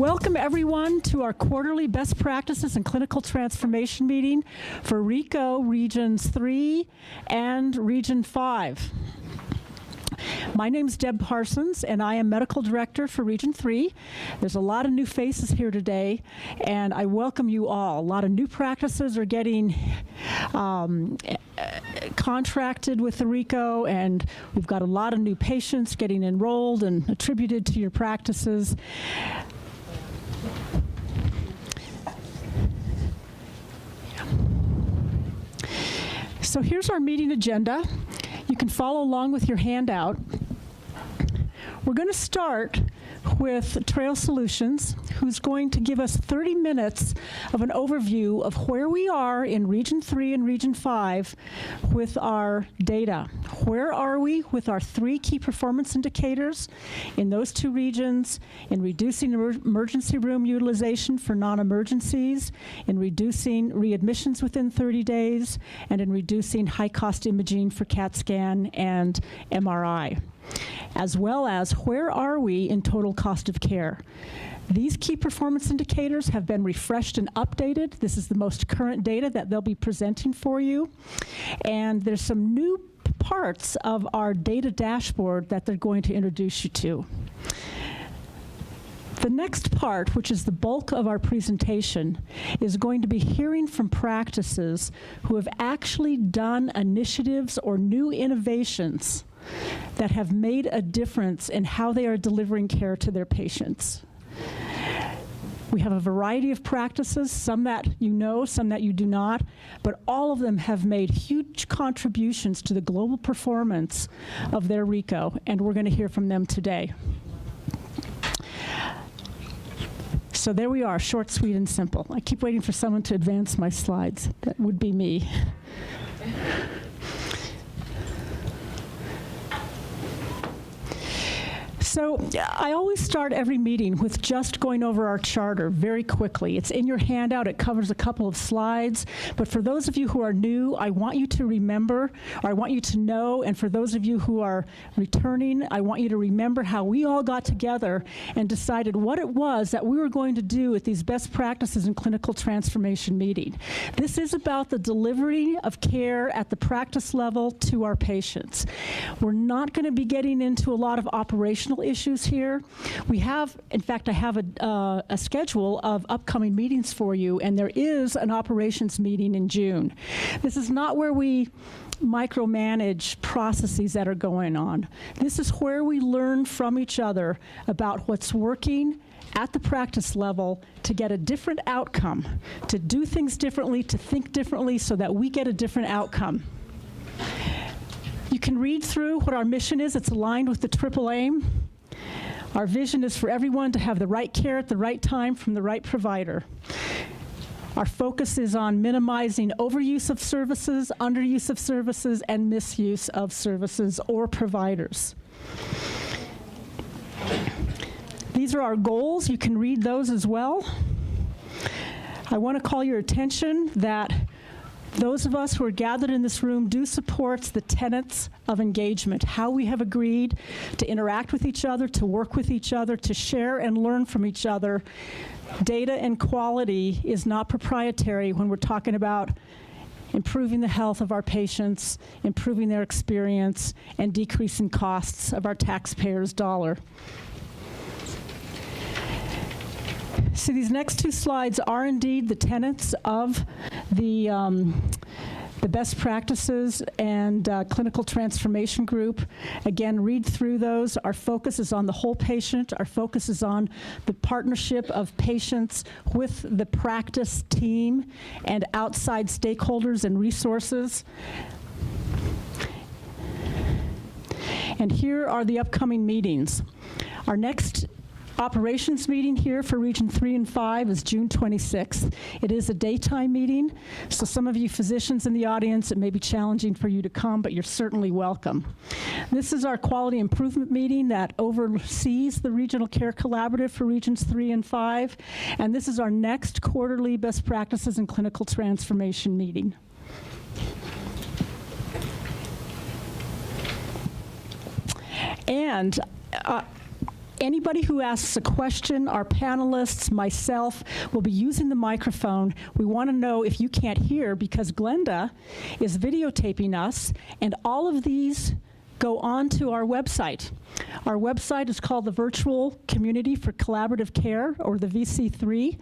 Welcome everyone to our quarterly best practices and clinical transformation meeting for RCCO Regions 3 and Region 5. My name's Deb Parsons, and I am Medical Director for Region 3. There's a lot of new faces here today, and I welcome you all. A lot of new practices are getting contracted with the RCCO, and we've got a lot of new patients getting enrolled and attributed to your practices. So here's our meeting agenda. You can follow along with your handout. We're going to start with Trail Solutions, who's going to give us 30 minutes of an overview of where we are in Region 3 and Region 5 with our data. Where are we with our 3 key performance indicators in those 2 regions, in reducing emergency room utilization for non-emergencies, in reducing readmissions within 30 days, and in reducing high-cost imaging for CAT scan and MRI, as well as where are we in total cost of care. These key performance indicators have been refreshed and updated. This is the most current data that they'll be presenting for you. And there's some new parts of our data dashboard that they're going to introduce you to. The next part, which is the bulk of our presentation, is going to be hearing from practices who have actually done initiatives or new innovations that have made a difference in how they are delivering care to their patients. We have a variety of practices, some that you know, some that you do not, but all of them have made huge contributions to the global performance of their RCCO, and we're going to hear from them today. So there we are, short, sweet, and simple. I keep waiting for someone to advance my slides. That would be me. So I always start every meeting with just going over our charter very quickly. It's in your handout. It covers a couple of slides. But for those of you who are new, I want you to remember, or I want you to know, and for those of you who are returning, I want you to remember how we all got together and decided what it was that we were going to do at these best practices in clinical transformation meeting. This is about the delivery of care at the practice level to our patients. We're not going to be getting into a lot of operational issues here. We have, in fact, I have a schedule of upcoming meetings for you, and there is an operations meeting in June. This is not where we micromanage processes that are going on. This is where we learn from each other about what's working at the practice level to get a different outcome, to do things differently, to think differently so that we get a different outcome. You can read through what our mission is. It's aligned with the triple aim. Our vision is for everyone to have the right care at the right time from the right provider. Our focus is on minimizing overuse of services, underuse of services, and misuse of services or providers. These are our goals. You can read those as well. I want to call your attention that those of us who are gathered in this room do support the tenets of engagement, how we have agreed to interact with each other, to work with each other, to share and learn from each other. Data and quality is not proprietary when we're talking about improving the health of our patients, improving their experience, and decreasing costs of our taxpayers' dollar. So these next 2 slides are indeed the tenets of the best practices and clinical transformation group. Again, read through those. Our focus is on the whole patient. Our focus is on the partnership of patients with the practice team and outside stakeholders and resources. And here are the upcoming meetings. Our next operations meeting here for Region 3 and 5 is June 26th. It is a daytime meeting, so some of you physicians in the audience, it may be challenging for you to come, but you're certainly welcome. This is our quality improvement meeting that oversees the Regional Care Collaborative for Regions 3 and 5, and this is our next quarterly best practices in clinical transformation meeting. And Anybody who asks a question, our panelists, myself, will be using the microphone. We want to know if you can't hear because Glenda is videotaping us, and all of these go on to our website. Our website is called the Virtual Community for Collaborative Care, or the VC3.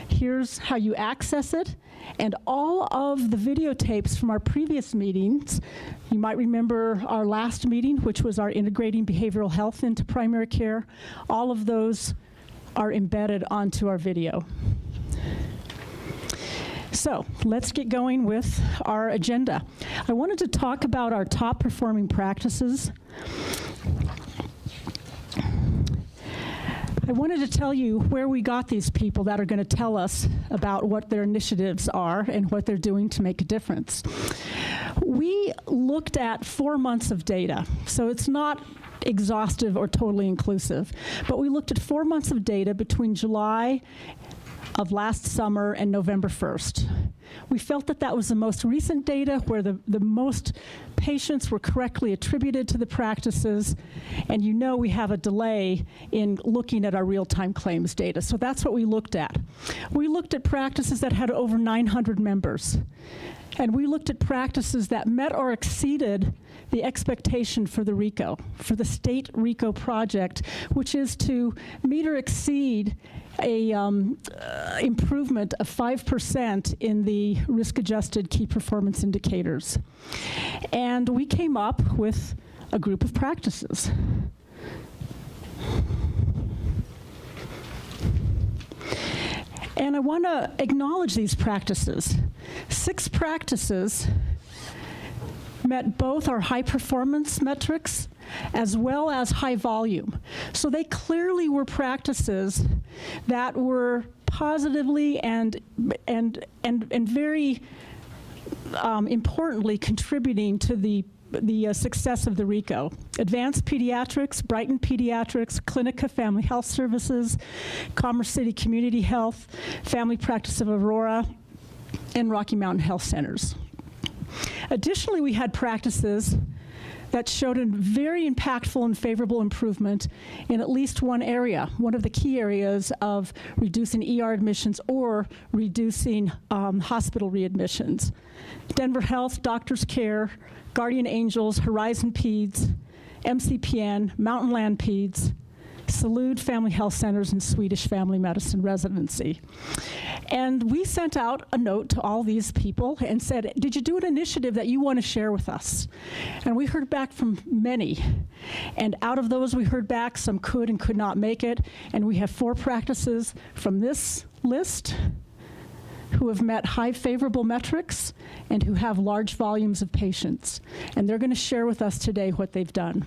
Here's how you access it. And all of the videotapes from our previous meetings, you might remember our last meeting, which was our integrating behavioral health into primary care. All of those are embedded onto our video. So let's get going with our agenda. I wanted to talk about our top performing practices. I wanted to tell you where we got these people that are going to tell us about what their initiatives are and what they're doing to make a difference. We looked at 4 months of data, so it's not exhaustive or totally inclusive, but we looked at 4 months of data between July of last summer and November 1st. We felt that that was the most recent data where the most patients were correctly attributed to the practices, and you know we have a delay in looking at our real-time claims data. So that's what we looked at. We looked at practices that had over 900 members, and we looked at practices that met or exceeded the expectation for the RICO, for the state RICO project, which is to meet or exceed a improvement of 5% in the risk-adjusted key performance indicators. And we came up with a group of practices. And I want to acknowledge these practices. 6 practices met both our high performance metrics as well as high volume. So they clearly were practices that were positively and very importantly contributing to the success of the RICO. Advanced Pediatrics, Brighton Pediatrics, Clinica Family Health Services, Commerce City Community Health, Family Practice of Aurora, and Rocky Mountain Health Centers. Additionally, we had practices that showed a very impactful and favorable improvement in at least one area, one of the key areas of reducing ER admissions or reducing hospital readmissions. Denver Health, Doctors Care, Guardian Angels, Horizon Peds, MCPN, Mountain Land Peds, Salud Family Health Centers, and Swedish Family Medicine Residency. And we sent out a note to all these people and said, did you do an initiative that you want to share with us? And we heard back from many. And out of those we heard back, some could and could not make it. And we have 4 practices from this list who have met high favorable metrics and who have large volumes of patients. And they're going to share with us today what they've done.